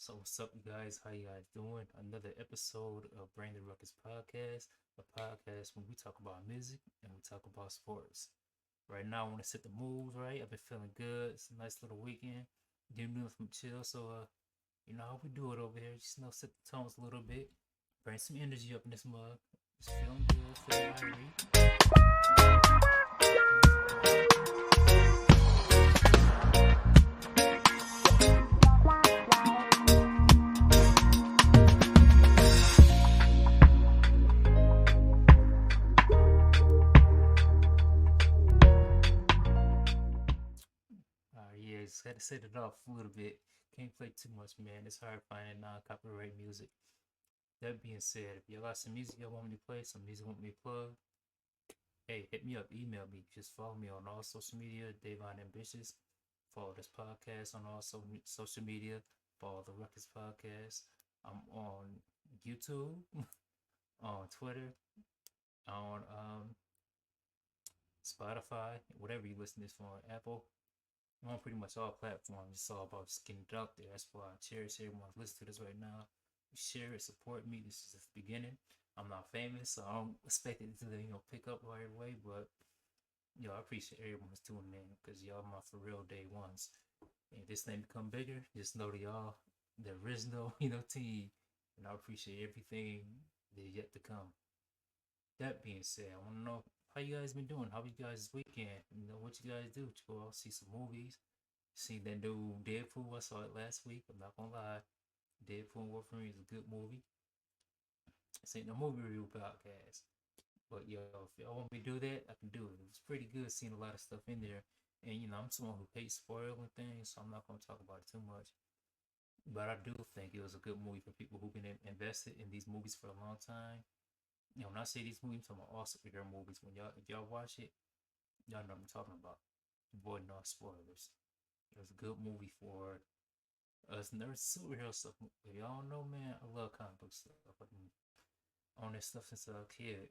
So what's up, you guys? How you guys doing? Another episode of Bring the Ruckus podcast, a podcast when we talk about music and we talk about sports. Right now, I want to set the mood right. I've been feeling good. It's a nice little weekend. Didn't do nothing chill, so you know how we do it over here. Just set the tones a little bit, bring some energy up in this mug. Just feeling good, feeling irie. Yeah, just had to set it off a little bit. Can't play too much, man. It's hard finding non-copyright music. That being said, if y'all got some music y'all want me to play, some music want me to plug, hey, hit me up, email me. Just follow me on all social media, Davon Ambitious. Follow this podcast on all social media. Follow the Ruckus Podcast. I'm on YouTube, on Twitter, on Spotify, whatever you listen to this from, Apple. I'm on pretty much all platforms. It's all about just getting it out there. That's why I cherish everyone listening to this right now. Share it, support me. This is just the beginning. I'm not famous, so I don't expect it to pick up right away. But I appreciate everyone's tuning in because y'all my for real day ones. And if this thing become bigger, just know that y'all the original team, and I appreciate everything that is yet to come. That being said, I want to know how you guys been doing. How you guys this weekend? What you guys do? Did you go out see some movies? Seen that new Deadpool? I saw it last week. I'm not gonna lie. Deadpool and Wolverine is a good movie. This ain't no movie review podcast. But if y'all want me to do that, I can do it. It was pretty good seeing a lot of stuff in there. And I'm someone who hates spoiling things, so I'm not gonna talk about it too much. But I do think it was a good movie for people who've been invested in these movies for a long time. When I say these movies, I'm talking about all superhero movies. If y'all watch it, y'all know what I'm talking about. Avoiding all spoilers. It was a good movie for us nerds, superhero stuff. If y'all don't know, man, I love comic book stuff. I've been on this stuff since I was a kid.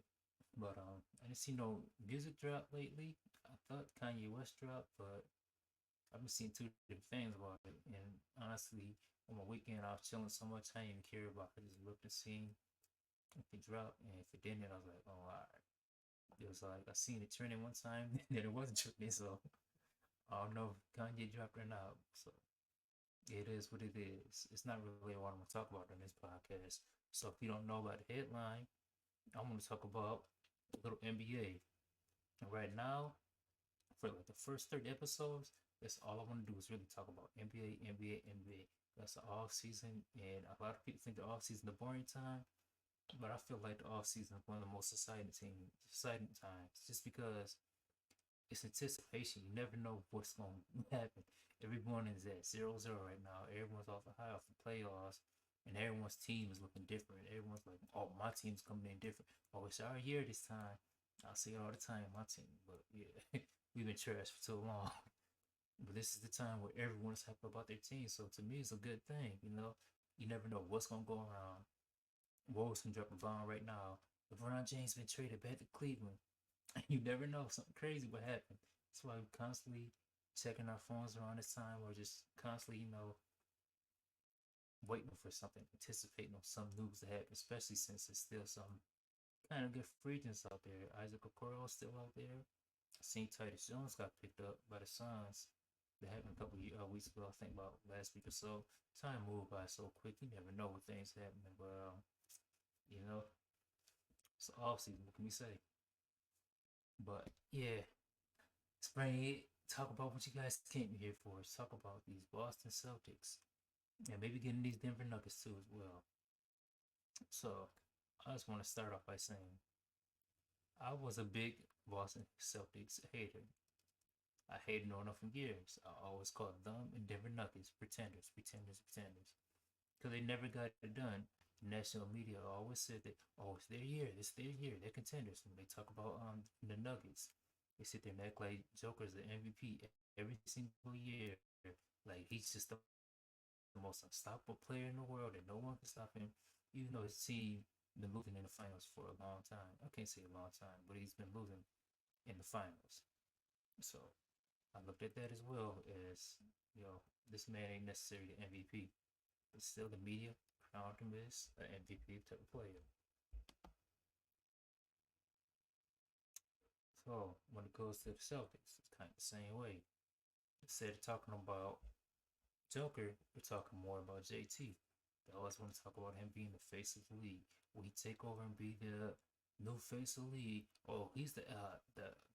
But I didn't see no music drop lately. I thought Kanye West dropped, but I've been seeing two different things about it. And honestly, on my weekend, I was chilling so much I didn't even care about it. I just looked and seen if it dropped, and if it didn't, I was like, oh, all right. It was like I seen it trending one time, then it wasn't trending, so I don't know if Kanye dropped or not. So it is what it is. It's not really what I'm gonna talk about in this podcast. So if you don't know about the headline, I'm gonna talk about a little NBA. And right now, for like the first 30 episodes, that's all I want to do is really talk about NBA, NBA, NBA. That's the off season, and a lot of people think the off season the boring time, but I feel like the off season is one of the most exciting times, just because it's anticipation. You never know what's going to happen. Everyone is at 0-0 right now. Everyone's off the high off the playoffs, and everyone's team is looking different. Everyone's like, "Oh, my team's coming in different. Oh, it's our year this time." I see it all the time, my team. But yeah, we've been trashed for so long. But this is the time where everyone's happy about their team. So to me, it's a good thing. You never know what's gonna go around. Wolves can drop a bomb right now. LeBron James been traded back to Cleveland. You never know, something crazy will happen. That's why we're constantly checking our phones around this time, or just constantly, waiting for something, anticipating on some news to happen, especially since it's still some kind of good free agents out there. Isaac Okoro is still out there. I seen Titus Jones got picked up by the Suns. That happened a couple of weeks ago, I think about last week or so. Time moved by so quick, you never know what things happening. But, you know, it's off season, what can we say? But, yeah, explain it. Talk about what you guys came here for. Talk about these Boston Celtics. And maybe getting these Denver Nuggets too as well. So I just want to start off by saying I was a big Boston Celtics hater. I hated on them for years. I always called them and Denver Nuggets pretenders, pretenders, pretenders. Because they never got it done. National media always said that, oh, it's their year, it's their year, they're contenders. When they talk about the Nuggets, they sit there and act like Joker's the MVP every single year. Like he's just the most unstoppable player in the world and no one can stop him. Even though his team been losing in the finals for a long time. I can't say a long time, but he's been losing in the finals. So I looked at that as well as, this man ain't necessarily the MVP. but still the media crowned him as an MVP type of player. So when it goes to the Celtics, it's kind of the same way. Instead of talking about Joker, we're talking more about JT. They always want to talk about him being the face of the league. Will he take over and be the new face of the league? Oh, he's the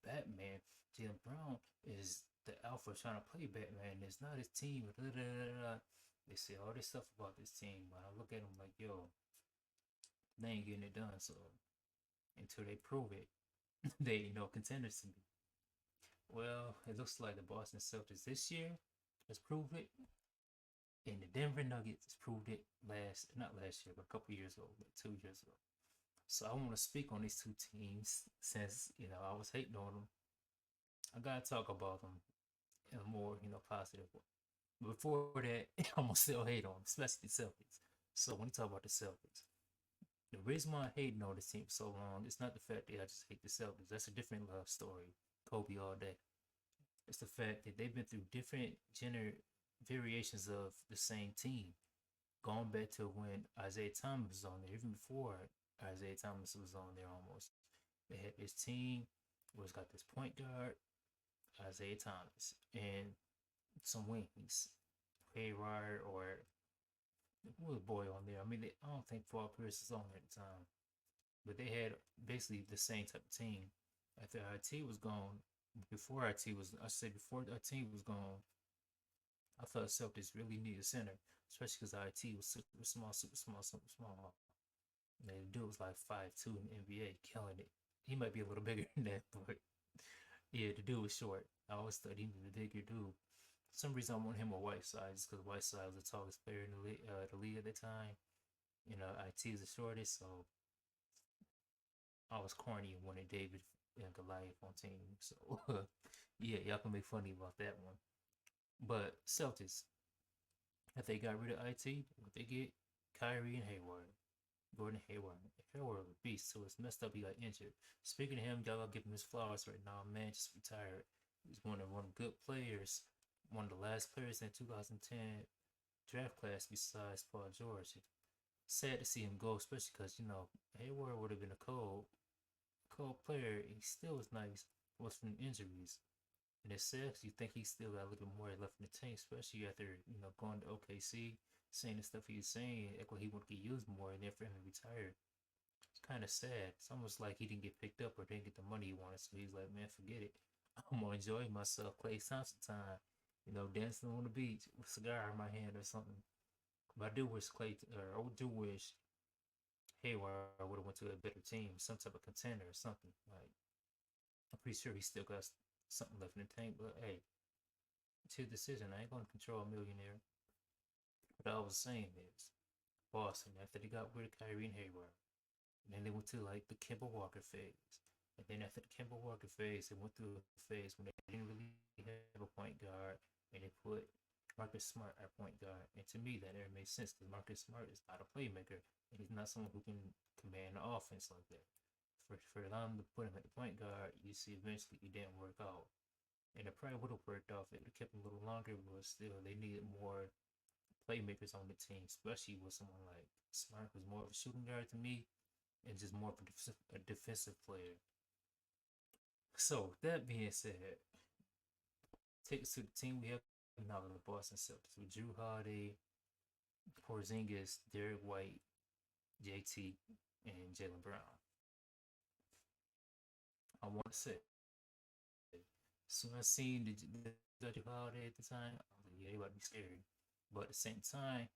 Batman. Jalen Brown is the alpha trying to play Batman. It's not his team. They say all this stuff about this team, but I look at them like, yo, they ain't getting it done. So until they prove it, they contenders to me. Well, it looks like the Boston Celtics this year has proved it, and the Denver Nuggets proved it not last year, but a couple years ago, like 2 years ago. So I want to speak on these two teams since I was hating on them. I gotta talk about them in a more positive way. Before that, I'm gonna still hate on them, especially the Celtics. So when you talk about the Celtics, the reason why I hating on this team so long, it's not the fact that I just hate the Celtics. That's a different love story. Kobe all day. It's the fact that they've been through different variations of the same team. Going back to when Isaiah Thomas was on there, even before Isaiah Thomas was on there almost. They had this team was got this point guard, Isaiah Thomas, and some wings. Hayward or who was boy on there? I mean, I don't think Paul Pierce was on there at the time, but they had basically the same type of team. After IT was gone, before IT was, I say before IT was gone, I thought Celtics really needed a center, especially because IT was super small, super small, super small. And the dude was like 5'2" in the NBA, killing it. He might be a little bigger than that, but yeah, the dude was short. I always thought he was a bigger dude. For some reason, I want him a Whiteside just because Whiteside was the tallest player in the league at the time. IT is the shortest, so I was corny and wanted David and Goliath on team. So yeah, y'all can make funny about that one. But Celtics, if they got rid of IT, what they get? Kyrie and Hayward. Gordon Hayward. Hayward was a beast, so it's messed up he got injured. Speaking of him, y'all gotta give him his flowers right now. Man, just retired. He's one of good players. One of the last players in 2010 draft class besides Paul George. Sad to see him go, especially because, Hayward would have been a cold player. He still was nice. Was from injuries. And it sucks. You think he still got a little bit more left in the tank, especially after, going to OKC, saying the stuff he was saying, like he would get used more, and then for him to retire. It's kind of sad. It's almost like he didn't get picked up or didn't get the money he wanted, so he's like, man, forget it. I'm gonna enjoy myself, Klay Thompson time, dancing on the beach with a cigar in my hand or something. But I do wish I do wish Hayward would have went to a better team, some type of contender or something. Like, I'm pretty sure he still got something left in the tank, but hey, it's his decision. I ain't gonna control a millionaire. What I was saying is, Boston, after they got rid of Kyrie and Hayward, and then they went to like the Kemba Walker phase. And then after the Kemba Walker phase, they went through a phase when they didn't really have a point guard, and they put Marcus Smart at point guard. And to me, that never made sense because Marcus Smart is not a playmaker, and he's not someone who can command the offense like that. For them to put him at the point guard, you see eventually it didn't work out. And it probably would have worked out if it would have kept him a little longer, but still, they needed more playmakers on the team, especially with someone like Smart, who's more of a shooting guard to me, and just more of a defensive player. So that being said, take us to the team we have now in the Boston Celtics with Drew Holiday, Porzingis, Derek White, JT, and Jalen Brown. I want to say, as soon as I seen the Drew Holiday at the time, I was like, yeah, they about to be scary. But at the same time,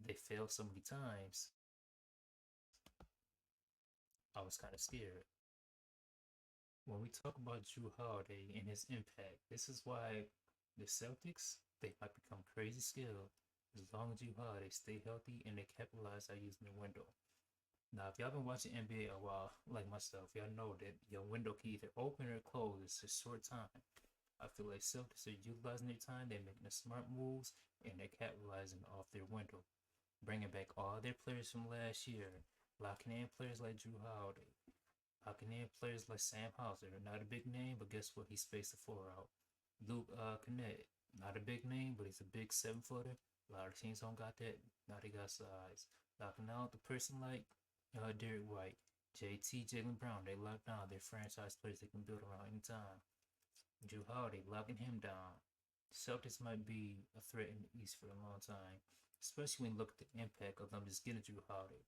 they failed so many times. I was kind of scared. When we talk about Drew Holiday and his impact, this is why the Celtics, they might become crazy skilled as long as Drew Holiday stay healthy and they capitalize on using the window. Now, if y'all been watching NBA a while, like myself, y'all know that your window can either open or close. It's a short time. I feel like Celtics are utilizing their time. They're making the smart moves and they're capitalizing off their window, bringing back all their players from last year, locking in players like Drew Holiday, locking in players like Sam Hauser. Not a big name, but guess what? He spaced the floor out. Luke Kennett, not a big name, but he's a big 7-footer A lot of teams don't got that. Now they got size. Locking out the person like Derek White, JT, Jalen Brown. They lock down their franchise players they can build around anytime. Drew Holiday locking him down. Celtics might be a threat in the East for a long time, especially when you look at the impact of them just getting Drew Holiday.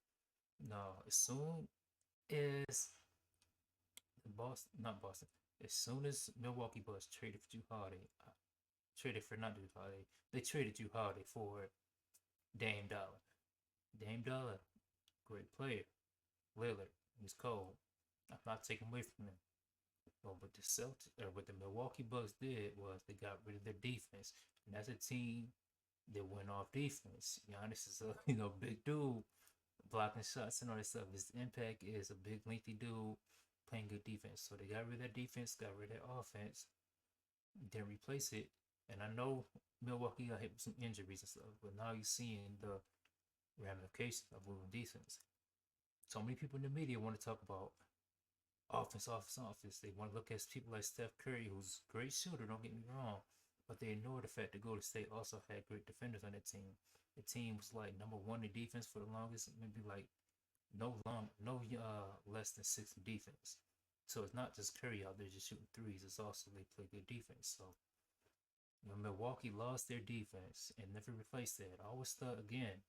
Now, as soon as Boston, not Boston, as soon as Milwaukee Bucks traded for Drew Holiday, traded for not Drew Holiday, they traded Drew Holiday for Dame Dollar. Dame Dollar, great player. Lillard, he's cold. I'm not taking away from him. But what the Celtics or what the Milwaukee Bucks did was they got rid of their defense, and that's a team that went off defense. Giannis is a big dude, blocking shots and all that stuff. His impact is a big lengthy dude playing good defense. So they got rid of that defense, got rid of that offense, then replace it. And I know Milwaukee got hit with some injuries and stuff, but now you're seeing the ramifications of moving defense. So many people in the media want to talk about offense, offense, offense. They want to look at people like Steph Curry, who's a great shooter, don't get me wrong, but they ignore the fact that Golden State also had great defenders on that team. The team was like number one in defense for the longest, maybe like no less than six in defense. So it's not just Curry out there just shooting threes. It's also they play good defense. So when Milwaukee lost their defense and never replaced that, I always thought again,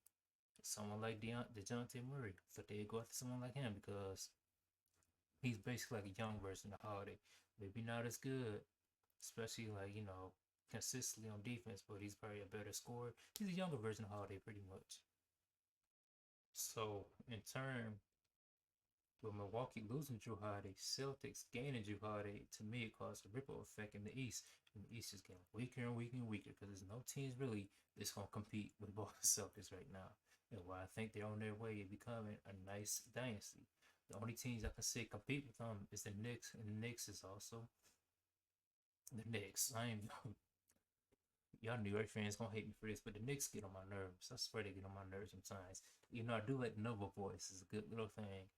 someone like DeJounte Murray, but they'd go after someone like him because he's basically like a young version of Holiday. Maybe not as good, especially like, consistently on defense, but he's probably a better scorer. He's a younger version of Holiday pretty much. So in turn, with Milwaukee losing Drew Holiday, Celtics gaining Drew Holiday, to me it caused a ripple effect in the East. And the East is getting weaker and weaker and weaker because there's no teams really that's gonna compete with Boston Celtics right now. And why I think they're on their way to becoming a nice dynasty. The only teams I can say compete with them is the Knicks, and the Knicks is also the Knicks. Y'all New York fans gonna hate me for this, but the Knicks get on my nerves. I swear they get on my nerves sometimes. I do like Nova Boys. It's a good little thing.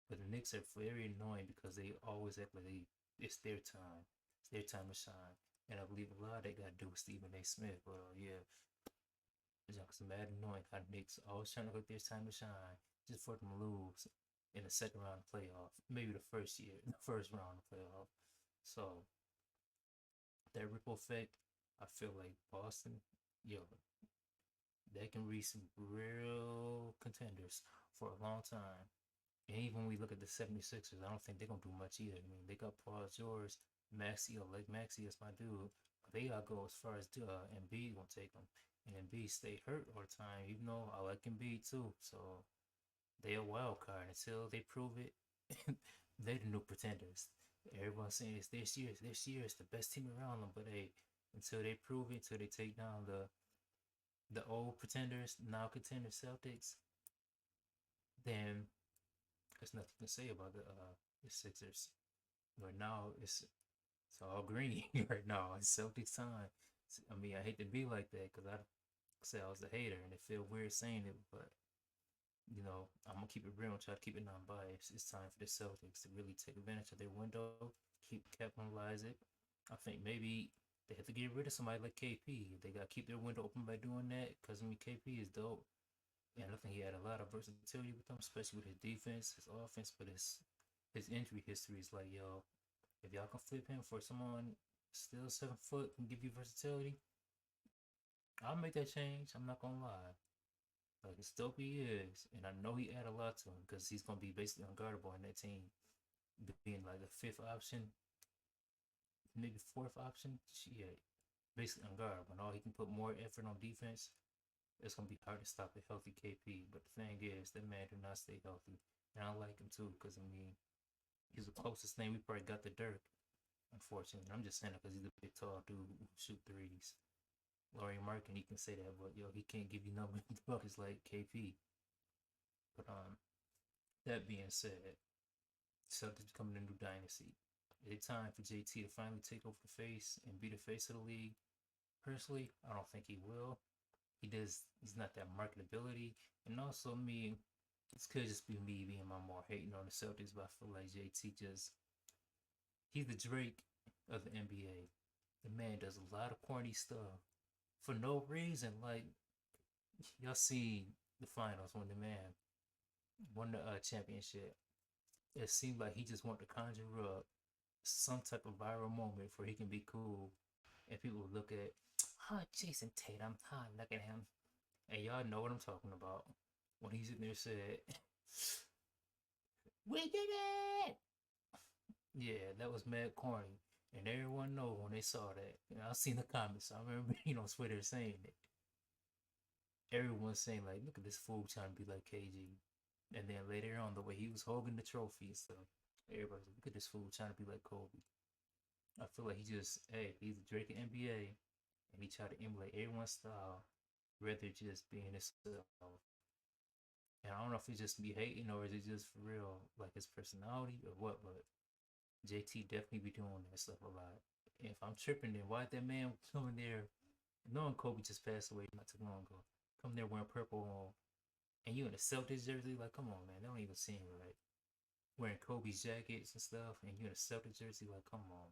But the Knicks are very annoying because they always act like it's their time. It's their time to shine. And I believe a lot of that got to do with Stephen A. Smith. But yeah, it's just mad annoying how the Knicks always trying to look their time to shine just for them to lose in the second round of playoff. Maybe the first round of playoff. So that ripple effect, I feel like Boston, yo, they can reach some real contenders for a long time. And even when we look at the 76ers, I don't think they're going to do much either. I mean, they got Paul George, Maxey, like Maxey is my dude. But they got to go as far as Embiid going to take them. And Embiid stay hurt all the time, even though I like Embiid too. So they a wild card until they prove it. They're the new pretenders. Everyone's saying it's this year. This year is the best team around them. But hey, until they prove it, until they take down the old pretenders, now contender Celtics, then there's nothing to say about the Sixers. But now it's all green right now. It's Celtics time. I mean, I hate to be like that because I say I was a hater and it feel weird saying it, but I'm gonna keep it real and try to keep it non-biased. It's time for the Celtics to really take advantage of their window, capitalize it. I think maybe they have to get rid of somebody like KP. They gotta keep their window open by doing that because KP is dope. And I think he had a lot of versatility with them, especially with his defense, his offense, but his injury history is like, yo, if y'all can flip him for someone still 7 foot and give you versatility, I'll make that change. I'm not gonna lie. Like as dope he is, and I know he add a lot to him because he's gonna be basically unguardable in that team, being like the fifth option, maybe fourth option. Yeah, basically unguardable. And all he can put more effort on defense. It's gonna be hard to stop a healthy KP. But the thing is, that man do not stay healthy, and I like him too because I mean, he's the closest thing we probably got to Dirk. Unfortunately, I'm just saying it because he's a big tall dude who shoot threes. Laurie Markin, he can say that, but yo, he can't give you no buckets like KP. But that being said, Celtics becoming a new dynasty. It's time for JT to finally take over the face and be the face of the league. Personally, I don't think he will. He's not that marketability. And also me, this could just be me being my more hating on the Celtics, but I feel like JT he's the Drake of the NBA. The man does a lot of corny stuff for no reason. Like y'all see the finals when the man won the championship. It seemed like he just wanted to conjure up some type of viral moment for he can be cool, and people would look at, oh, Jason Tatum, look at him, and y'all know what I'm talking about when he's in there said, "We did it!" Yeah, that was mad corny, and everyone know when they saw that. And I seen the comments. I remember, Twitter saying it. Everyone saying like, "Look at this fool trying to be like KG," and then later on, the way he was holding the trophy and stuff, everybody's like, "Look at this fool trying to be like Kobe." I feel like he just, hey, he's a Drake NBA, and he tried to emulate everyone's style, rather just being himself. And I don't know if he's just be hating or is it just for real, like his personality or what, but JT definitely be doing that stuff a lot. And if I'm tripping, then why that man coming there, knowing Kobe just passed away not too long ago, come there wearing purple on, and you in a Celtics jersey? Like, come on, man, that don't even seem right. Wearing Kobe's jackets and stuff, and you in a Celtics jersey? Like, come on.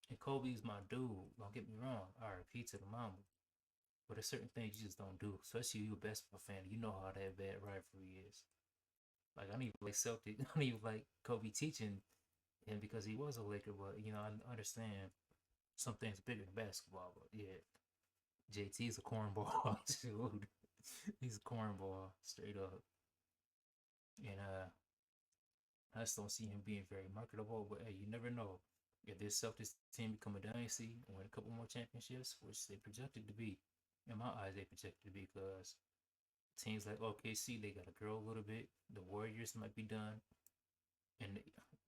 And Kobe's my dude, don't get me wrong, RIP to the mama. But there's certain things you just don't do, especially you a basketball fan. You know how that bad rivalry is. Like, I don't even like Celtic. I don't even like Kobe teaching him because he was a Laker. But I understand some things bigger than basketball. But yeah, JT's a cornball, dude. He's a cornball, straight up. And I just don't see him being very marketable. But hey, you never know. If this Celtics team become a dynasty and win a couple more championships, which they projected to be, in my eyes, they projected to be, because teams like OKC, they got to grow a little bit. The Warriors might be done, and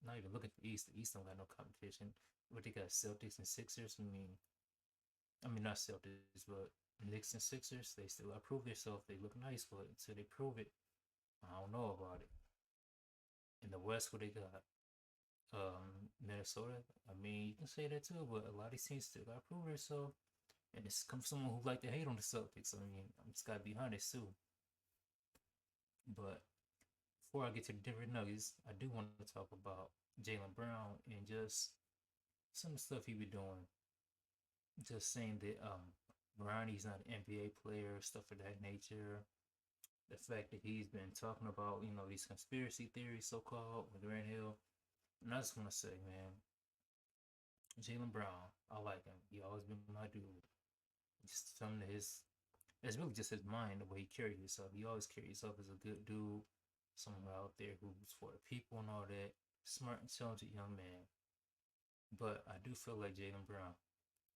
not even looking for East. The East don't got no competition. But they got Celtics and Sixers. I mean not Celtics, but Knicks and Sixers. They still got to prove themselves. They look nice, but until they prove it, I don't know about it. In the West, what they got? Minnesota. I mean, you can say that too, but a lot of these teams still got to prove themselves. And it's come from someone who like to hate on the Celtics. I mean, I'm just gotta be honest too. But before I get to the Denver Nuggets, I do want to talk about Jaylen Brown and just some of the stuff he be doing. Just saying that Bronny's not an NBA player, stuff of that nature. The fact that he's been talking about, these conspiracy theories, so called, with Grant Hill. And I just want to say, man, Jaylen Brown, I like him. He always been my dude. Just some of his, it's really just his mind, the way he carries himself. He always carries himself as a good dude, someone out there who's for the people and all that. Smart, intelligent young man. But I do feel like Jaylen Brown,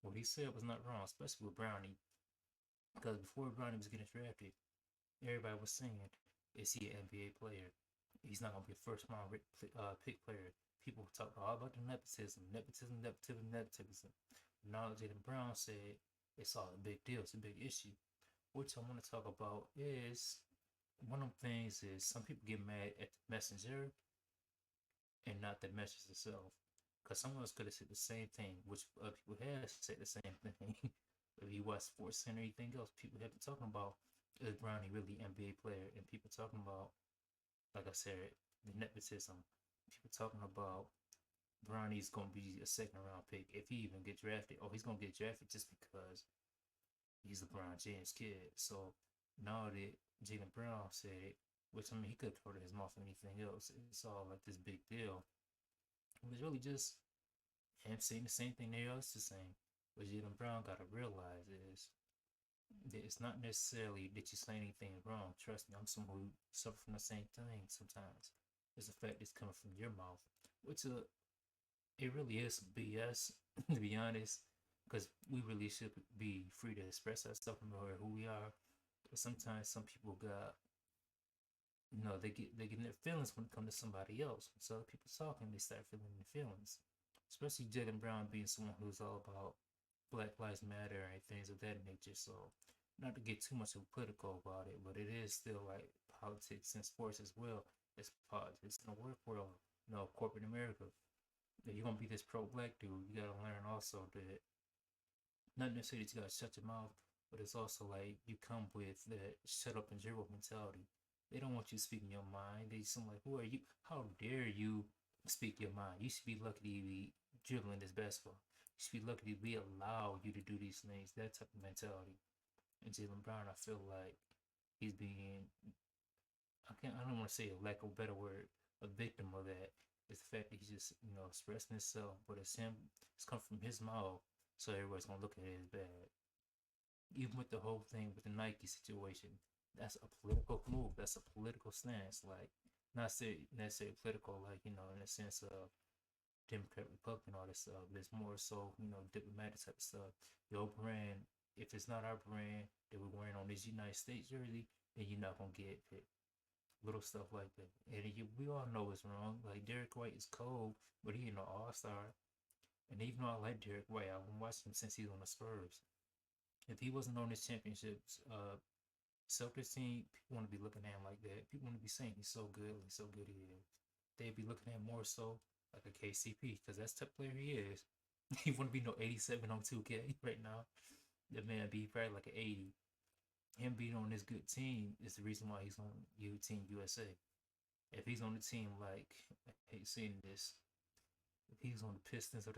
what he said was not wrong, especially with Brownie, because before Brownie was getting drafted, everybody was saying, "Is he an NBA player? He's not gonna be a first round pick player." People talk all about the nepotism. Now Jaylen Brown said it's all a big deal. It's a big issue. Which I want to talk about is one of the things is some people get mad at the messenger and not the message itself. Because someone else could have said the same thing, which other people have said the same thing. If you watch Sports Center or anything else, people have been talking about, is Brownie really an NBA player? And people talking about, like I said, the nepotism. People talking about Brownie's gonna be a second round pick if he even get drafted. Or he's gonna get drafted just because he's a LeBron James kid. So now that Jaylen Brown said it, which I mean he could have told his mouth or anything else, it's all like this big deal. It was really just him saying the same thing they else is saying. What Jaylen Brown gotta realize is that it's not necessarily that you say anything wrong. Trust me, I'm someone who suffer from the same thing sometimes. It's the fact it's coming from your mouth, which it really is some BS to be honest, because we really should be free to express ourselves and know who we are. But sometimes some people got, they get in their feelings when it comes to somebody else. So other people talking, they start feeling their feelings. Especially Jaylen Brown being someone who's all about Black Lives Matter and things of that nature. So not to get too much of political about it, but it is still like politics and sports as well. It's politics in the work world, corporate America. If you're gonna be this pro black dude, you gotta learn also that not necessarily that you gotta shut your mouth, but it's also like you come with that shut up and dribble mentality. They don't want you speaking your mind. They seem like, who are you? How dare you speak your mind? You should be lucky to be dribbling this basketball. You should be lucky to be allowed you to do these things. That type of mentality. And Jaylen Brown, I feel like he's being, I don't want to say a lack of a better word, a victim of that. It's the fact that he's just, expressing himself, but it's him, it's come from his mouth, so everybody's gonna look at it as bad. Even with the whole thing with the Nike situation, that's a political move. That's a political stance. Like, not say necessarily political, like, in the sense of Democrat, Republican, all this stuff. But it's more so, diplomatic type of stuff. Your brand, if it's not our brand that we're wearing on this United States jersey, then you're not gonna get picked. Little stuff like that. And we all know it's wrong. Like, Derek White is cold, but he ain't no all-star. And even though I like Derek White, I've been watching him since he's on the Spurs. If he wasn't on this championships Celtics team, people want to be looking at him like that. People want to be saying he's so good, he's so good he is. They'd be looking at him more so like a KCP, because that's the type of player he is. He wouldn't be no 87 on 2K right now. That man be probably like an 80. Him being on this good team is the reason why he's on Team USA. If he's on the team like, I hate seeing this, if he's on the Pistons or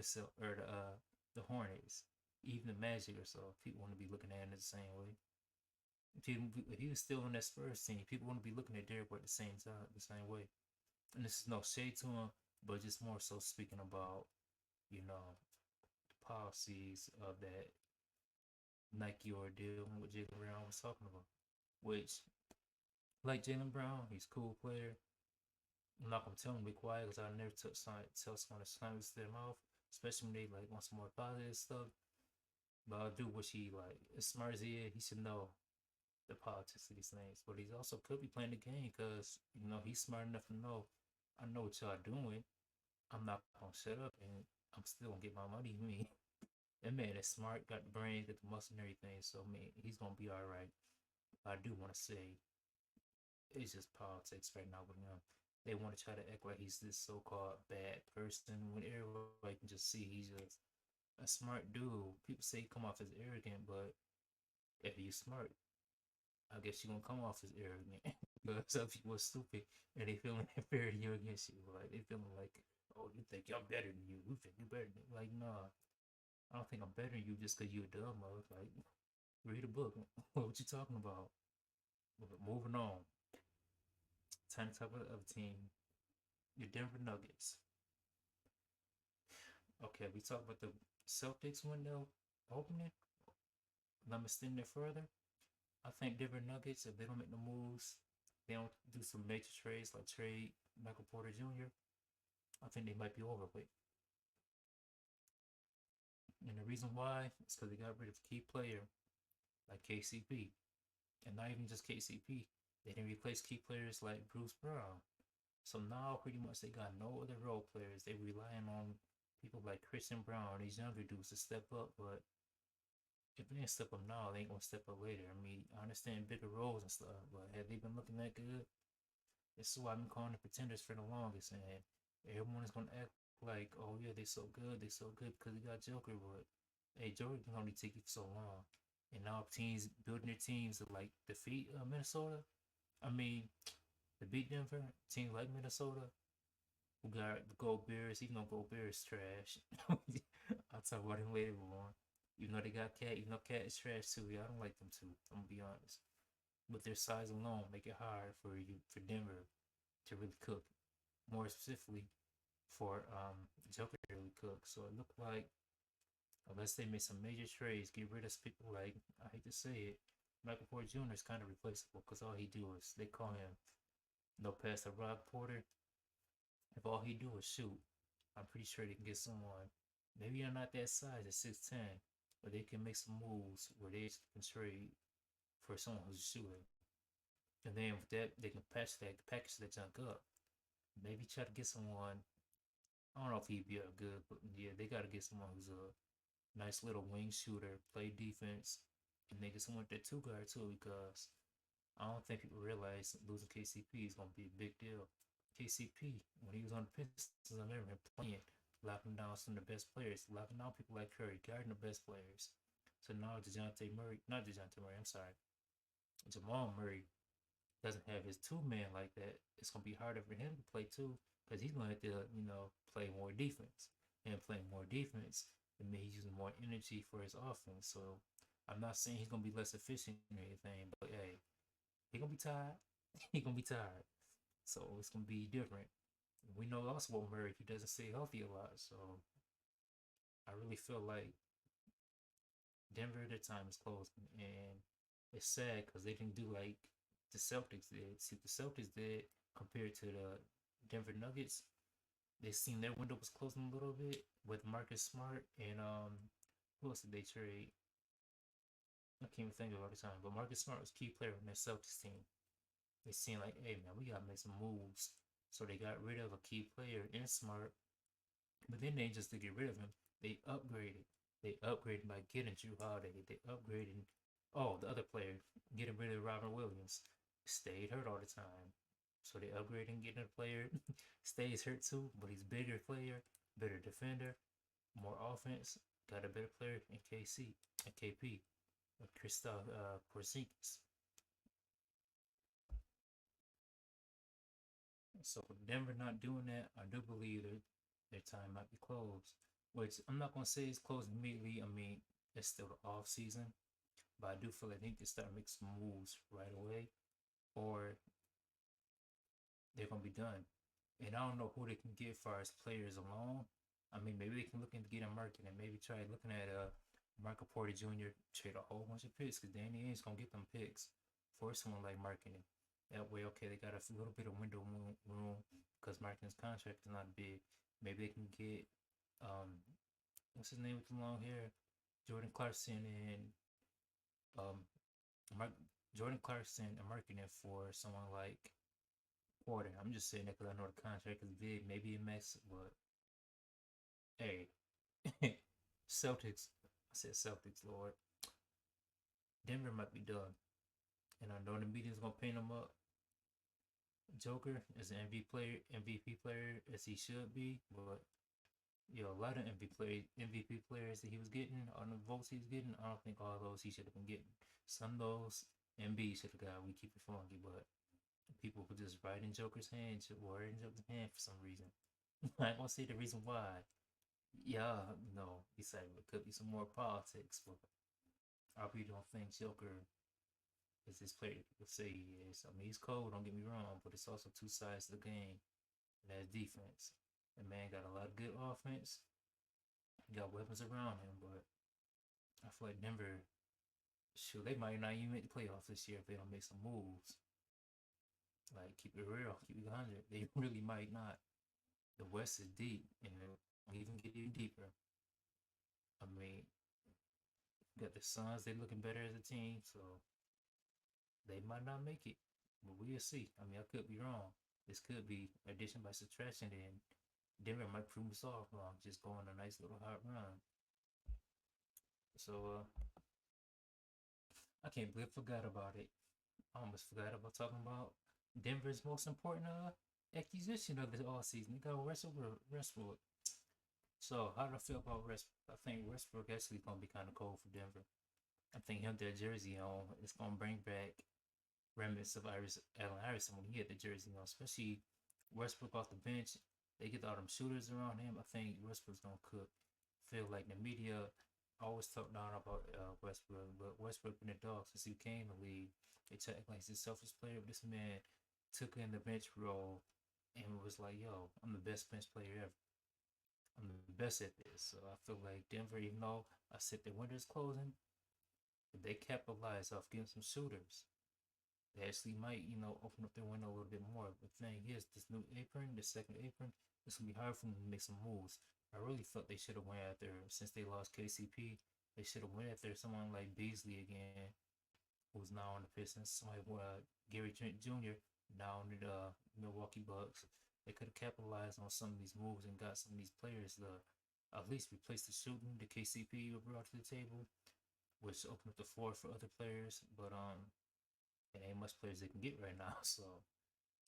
the Hornets, even the Magic or so, people want to be looking at him the same way. If he was still on that Spurs team, people want to be looking at Derek White the same time, the same way. And this is no shade to him, but just more so speaking about, the policies of that Nike ordeal and what Jaylen Brown was talking about. Which, like Jaylen Brown, he's a cool player. I'm not gonna tell him to be quiet because I never tell someone to slam their mouth, especially when they like want some more positive stuff. But I'll do what he like. As smart as he should know the politics of these things. But he also could be playing the game because he's smart enough to know. I know what y'all doing. I'm not gonna shut up and I'm still gonna get my money. Me, that man is smart, got the brains, got the muscle and everything. So man, he's gonna be all right. I do want to say it's just politics right now with him. They want to try to act like he's this so-called bad person when everybody can just see he's just a smart dude. People say he come off as arrogant, but if he's smart, I guess you're gonna come off as arrogant. But some people are stupid and they feeling inferior against you. Like they feeling like, oh, you think I'm better than you. You think you better than me. Like, nah. I don't think I'm better than you just because you're a dumb mother. Like, read a book. What you talking about? But moving on. Time to talk about the other team. Your Denver Nuggets. Okay, we talk about the Celtics window opening. Let me extend it further. I think Denver Nuggets, if they don't make the moves, they don't do some major trades like trade Michael Porter Jr., I think they might be over with. And the reason why is because they got rid of a key player like KCP. And not even just KCP. They didn't replace key players like Bruce Brown. So now pretty much they got no other role players. They relying on people like Christian Brown, these younger dudes to step up, but if they ain't step up now, they ain't gonna step up later. I mean, I understand bigger roles and stuff, but have they been looking that good? This is why I've been calling the pretenders for the longest, and everyone is gonna act like, oh yeah, they so good, because they got Joker, but hey, Joker can only take you for so long. And now teams building their teams to like defeat Minnesota. I mean, to beat Denver, teams like Minnesota, who got the Gold Bears, even though Gold Bears trash. I'll talk about him later on. Even though they got Cat, even though Cat is trash too, yeah, I don't like them too. I'm gonna be honest. But their size alone make it hard for Denver to really cook. More specifically, for Joker to really cook. So it looked like unless they make some major trades, get rid of people like, I hate to say it, Michael Porter Jr. is kind of replaceable because all he do is they call him no pass to Rob Porter. If all he do is shoot, I'm pretty sure they can get someone. Maybe you're not that size at 6'10", but they can make some moves where they can trade for someone who's a shooter. And then with that, they can package that junk up. Maybe try to get someone. I don't know if he'd be a good, but yeah, they got to get someone who's a nice little wing shooter, play defense, and they get someone with that two guard too, because I don't think people realize losing KCP is gonna be a big deal. KCP, when he was on the Pistons, I remember him playing, locking down some of the best players, locking down people like Curry, guarding the best players. So now I'm sorry, Jamal Murray doesn't have his two man like that. It's gonna be harder for him to play too, because he's gonna have to, play more defense. And playing more defense, it means he's using more energy for his offense. So I'm not saying he's gonna be less efficient or anything, but hey, He gonna be tired. He gonna be tired. So it's gonna be different. We know also what Murray, he doesn't stay healthy a lot. So I really feel like Denver, their time is closing, and it's sad because they didn't do like the Celtics did. See, the Celtics did compared to the Denver Nuggets. They seen their window was closing a little bit with Marcus Smart and who else did they trade? I can't even think of all the time, but Marcus Smart was a key player on their Celtics team. They seen like, hey man, we gotta make some moves. So they got rid of a key player in Smart, but then they just to get rid of him, they upgraded. They upgraded by getting Drew Holiday. They upgraded the other player, getting rid of Robert Williams. Stayed hurt all the time. So they upgraded and getting a player. Stays hurt too, but he's bigger player, better defender, more offense. Got a better player in KC and KP. Christoph Porzingis. So with Denver not doing that, I do believe their time might be closed. Which I'm not gonna say it's closed immediately. I mean, it's still the off season, but I do feel like they need to start making some moves right away, or they're gonna be done. And I don't know who they can get as far as players alone. I mean, maybe they can look into getting marketing. Maybe try looking at Michael Porter Jr. trade a whole bunch of picks because Danny Ainge's gonna get them picks for someone like marketing. That way, okay, they got a little bit of window room because marketing's contract is not big. Maybe they can get what's his name with the long hair, Jordan Clarkson and um Mark Jordan Clarkson and marketing for someone like Porter. I'm just saying that because I know the contract is big. Maybe it makes, but hey, Celtics. I said Celtics, Lord. Denver might be done, and I know the media's gonna paint him up. Joker is an MVP player as he should be, but a lot of MVP players that he was getting, on the votes he was getting, I don't think all those he should have been getting. Some of those MB should have got. We keep it funky, but people were just right in Joker's hand, or in Joker's hand for some reason. I won't say the reason why. Yeah, no, besides it could be some more politics, but I really don't think Joker is this player people say he is. I mean, he's cold, don't get me wrong, but it's also two sides to the game. And that's defense. The man got a lot of good offense. He got weapons around him, but I feel like Denver, shoot, they might not even make the playoffs this year if they don't make some moves. Like, keep it real, keep it 100. They really might not. The West is deep, and it'll even get even deeper. I mean, got the Suns, they looking better as a team, so they might not make it. But we'll see. I mean, I could be wrong. This could be addition by subtraction, and Denver might prove us all wrong, just going a nice little hot run. So I can't believe I forgot about it. I almost forgot about talking about Denver's most important acquisition of the all season. They got Westbrook. So how do I feel about Westbrook? I think Westbrook actually gonna be kind of cold for Denver. I think him their jersey on is gonna bring back remnants of Allen Iverson when he had the jersey on, especially Westbrook off the bench. They get all them shooters around him. I think Westbrook's gonna cook. Feel like the media always talk down about Westbrook, but Westbrook been a dog since he came to the league. They check like he's a selfish player. This man took in the bench role and was like, "Yo, I'm the best bench player ever. I'm the best at this." So I feel like Denver, even though I said the window's closing, if they capitalize off getting some shooters, they actually might, open up their window a little bit more. But the thing is, this new apron, the second apron, it's gonna be hard for them to make some moves. I really felt they should have went after since they lost KCP. They should have went after someone like Beasley again, who's now on the Pistons. Somebody Gary Trent Jr. now on the Milwaukee Bucks. They could have capitalized on some of these moves and got some of these players to at least replace the shooting the KCP brought to the table, which opened up the floor for other players. But it ain't much players they can get right now, so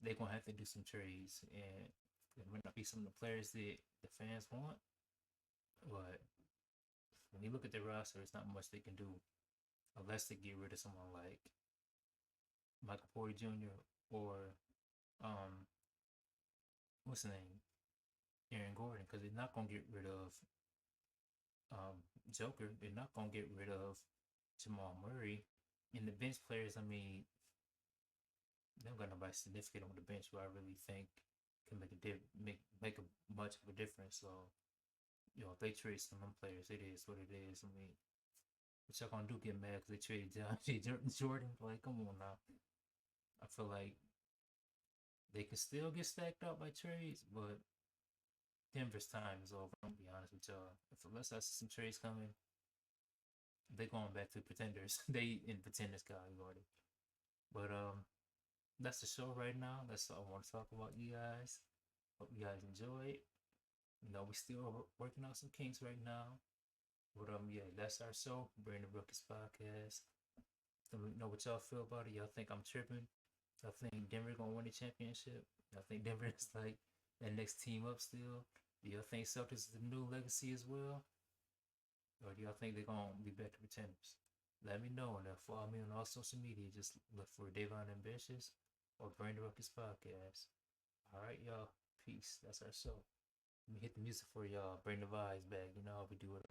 they're gonna have to do some trades, and it might not be some of the players that the fans want. But when you look at the roster, it's not much they can do unless they get rid of someone like Michael Porter Jr. or what's his name, Aaron Gordon, because they're not gonna get rid of Joker. They're not gonna get rid of Jamal Murray. And the bench players, I mean, They don't got nobody significant on the bench who I really think can make a much of a difference. So if they trade some of them players, it is what it is. I mean, what y'all gonna do? Get mad because they traded DeAndre Jordan? Like, come on now. I feel like they can still get stacked up by trades, but Denver's time is over. I'm gonna be honest with y'all. If unless I see some trades coming, they going back to pretenders. They in pretenders category. But that's the show right now. That's all I want to talk about, you guys. Hope you guys enjoy it. We still working out some kinks right now. But yeah, that's our show. Brandon Rookies podcast. Let me know what y'all feel about it. Y'all think I'm tripping? Y'all think Denver gonna win the championship? Y'all think Denver is like that next team up still? Do y'all think Celtics is the new legacy as well? Or do y'all think they're gonna be back to pretenders? Let me know and follow me on all social media. Just look for Davon Ambitious or Brandon Rookies podcast. Alright, y'all. Peace. That's our show. Let me hit the music for y'all. Bring the vibes back. You know how we do it.